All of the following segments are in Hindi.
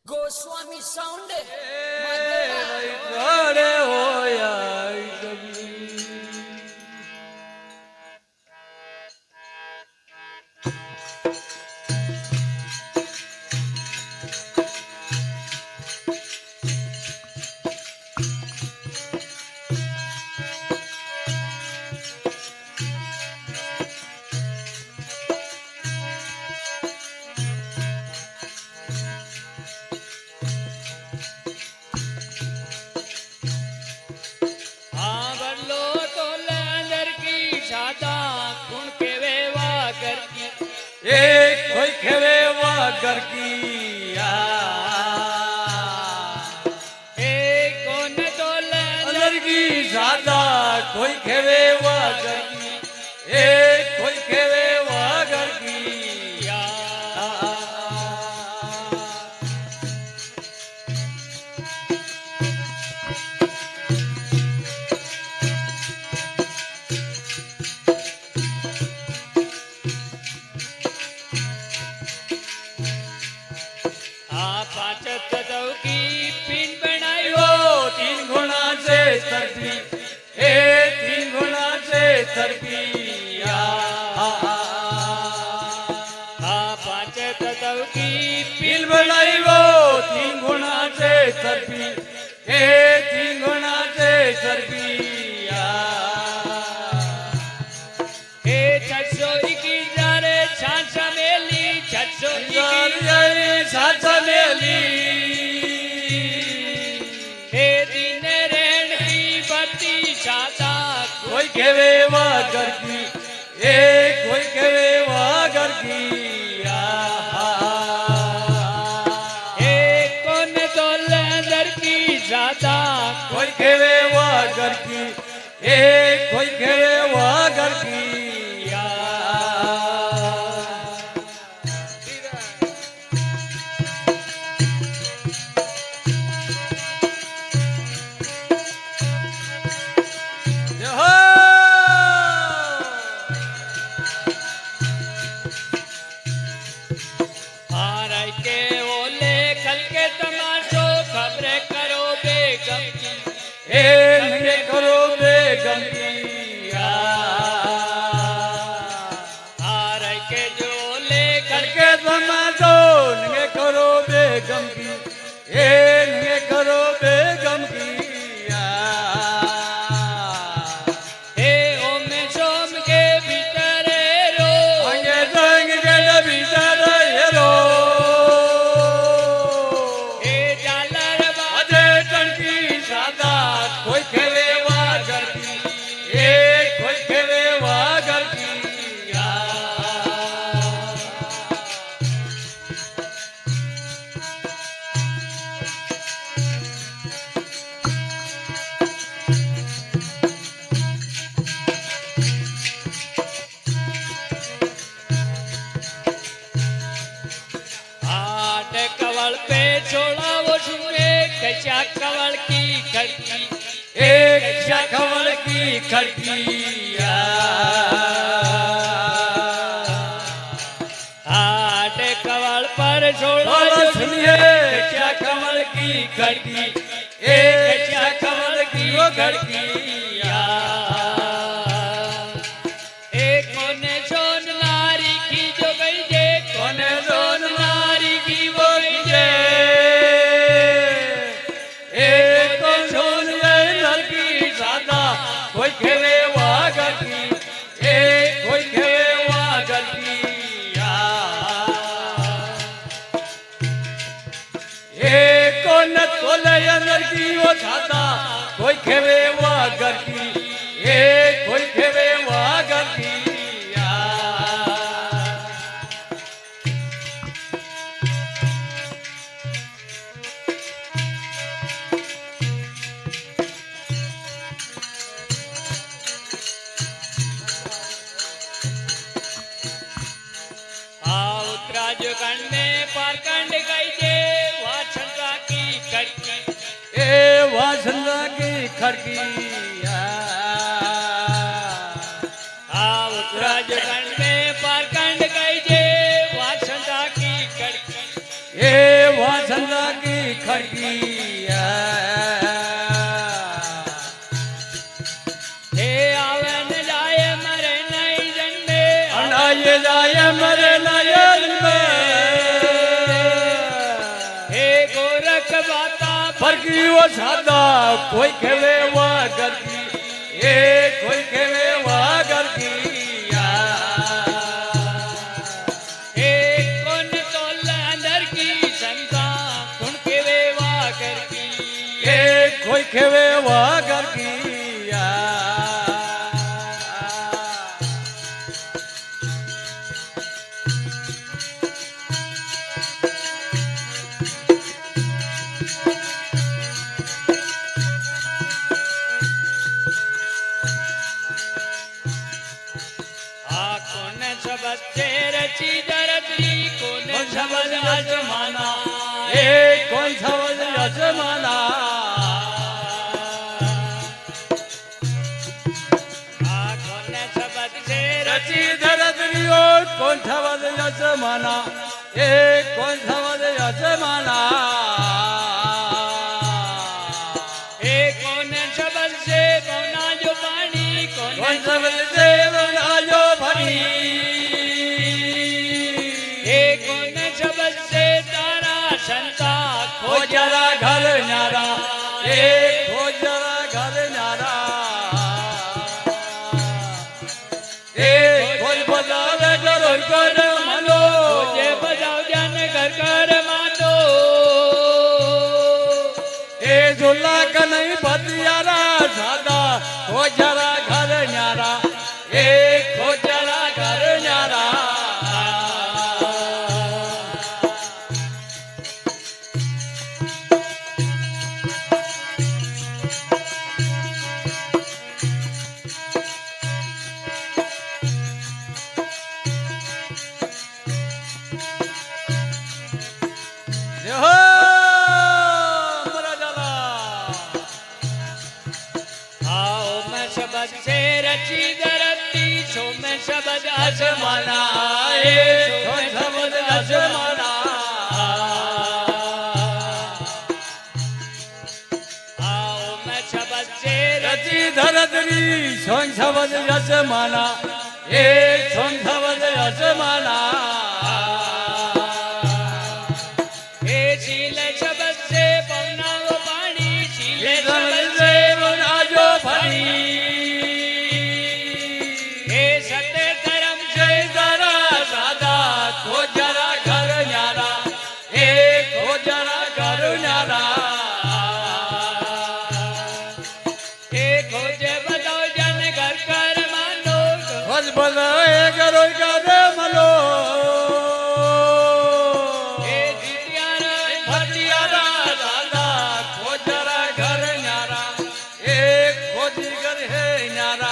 Goswami sound. ઘરે હોય कोई खेवे वागर की कौन तोले अंदर की ज्यादा कोई खेवे वागर की कोई खेवे वागर की कोई केवे वागर की कोई केवे वागर की कौन तोले अंदर की ज्यादा कोई केवे वागर की कोई केवे वागर की करो बेगम की हार के जो ले करके समाजो नंगे करो बेगम की नंगे करो बेगम की ओम सोम के भीतर रो अंगे संग के भीतर रो जालर बाजे टंकी सादा कोई खेवे वागर की कोई खेवे वागर की आठ कवल पे छोड़ा वो सुने कचा कवल की खड़की एक खवल की खड़की आठ कवल पर छोड़ा सुनिए क्या कमल की खड़की एक क्या कमल की वो खड़की कोने सोन नारी की जो गई जे कोने सोन नारी की वो जे एक तो सोन लड़की सादा कोई खेवे वागर की कोई खेवे वागर की कौन तोले अंदर की वो छाता कोई खेवे वागर की कोई खेवे वागर की उत्तराज खंड में पारखंड गई जे वाछंदा की खड़की वासना की खड़की उत्तराज खंड में पारखंड गई जे वाछंदा की खड़की वास वासना की खड़की हे आवे न जाए मरे नहीं जन्मे अनाये जाए मरे नयन में हे गोरख बाता फरकी वो सादा कोई खेवे वह घर की ये कोई खेवे वह घर की हे कौन तोल अंदर की शंका कौन के वे वाकर की ये कोई खेवे वह घर की कौन शब्द से रची दरदी कौन शब्द आजमाना ए कौन शब्द आजमाना कौन शब्द से रची दरदियो कौन शब्द आजमाना ए कौन शब्द आजमाना हे कौन शब्द से बना जो पानी कौन शब्द से बना जो भरी हे कौन शब्द से तारा शंका खो जरा घर न्यारा ए खो जरा घर न्यारा ए खोज बजावे करो कर मनो जे बजाओ जन घर कर मानो ए झूला का नहीं बतियारा सादा खो जरा घर न्यारा ए खो जरा घर न्यारा हो मरा जाला आओ मैं शब्द से रची दरदी सो मैं शब्द आजमाना ए कौन शब्द आजमाना आओ मैं शब्द से रची धरतरी सोन शब्द आजमाना ए सोन शब्द आजमाना हे शील शब्द से पवना वो पानी शील ये शब्द शब्द से से बना जो भरी हे सत्य धर्म से जय जरा सादा खो जरा घर न्यारा ए खो जरा घर न्यारा हे खोजे बताओ जन घर कर मानो बस बनाए करो कर मनो हे जितियारा भटियारा दादा खो जरा घर न्यारा ए खोजी घर है न्यारा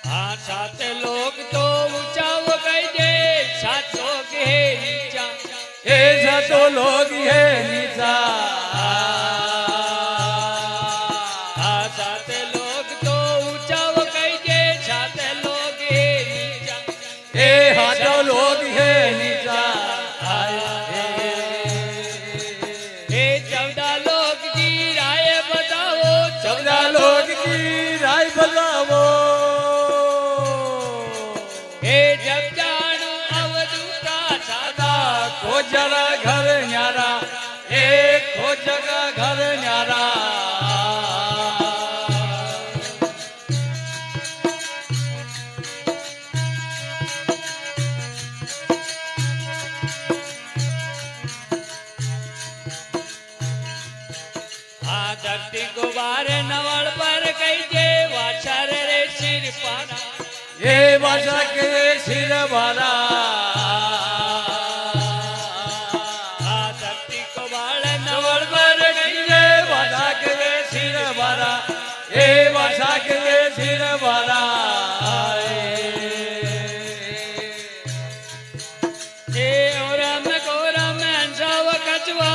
हाँ सात लोग तो ऊंचा वो कह दे सात लोग है नीचा ऐसा तो लोग है नीचा हाँ सात लोग तो ऊंचा वो कह दे सात लोग है नीचा ए हाथों लोग है नीचा हे 14 लोग की राय बताओ 14 लोग की राय बताओ हे जब जानू अवधू का सादा खो जरा घर न्यारा ए खो जगह घर न्यारा हाँ धरती गुबार नवल पर कही जे वाछर रे सिर पाना ये भाषा के सिर वाला हाँ धरती गुबार नवल नवल पर ये भाषा के सिर वाला ये भाषा के सिर वाला हे ओरम गोरम अंसाव कचवा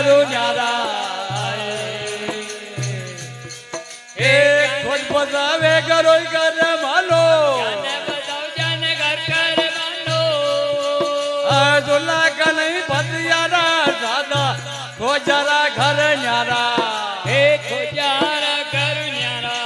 ઘરો ન્યારા એ ખોજ બજાવે ઘરો ઘર માલો જાને બતાવ જાને ઘર કર માનો દુલા કનઈ ભતિયારા દાદા ખોજારા ઘર ન્યારા હે ખોજારા ઘર ન્યારા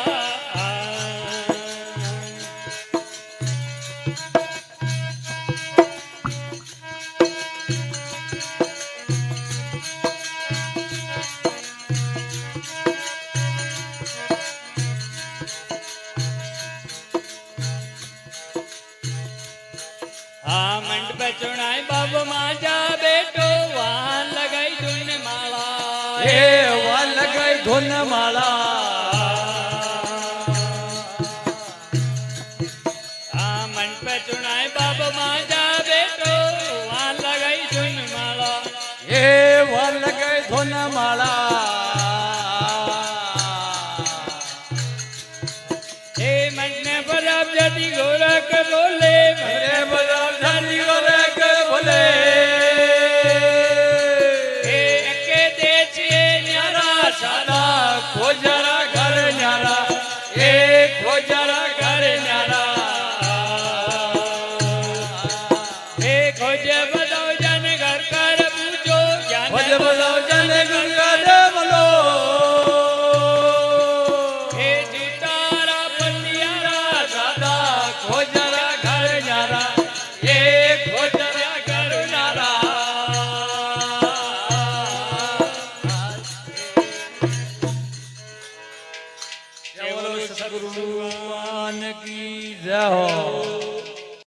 મંડપ ચુણાય બાબ માજા બેટો વાહન લગાઈ ધૂન માળા એ વા લગાઈ ધોન માળા મંડપ ચુણાય બાબ માજા બેટો વાહન લગાઈ ધૂન માળા એ વા લગાઈ ધોન માળા હે મનને બરાબ જતી ગોરખ બોલે અરે બધા જાની વરક બોલે હે એકે દેશીએ ન્યારા સાદા ખોજારા ઘર ન્યારા એ ખોજારા ઘર ન્યારા હે ખોજે બતાવ જાને ઘર કર પૂછો ખોજ જાને બજાવ જાને ગુરગાડ બોલો હે જીતારા પંડિયારા સાદા ખોજારા ઘર ન્યારા એ ખોજારા ઘર ન્યારા બોલો સદગુરુ ભગવાન કી જય હો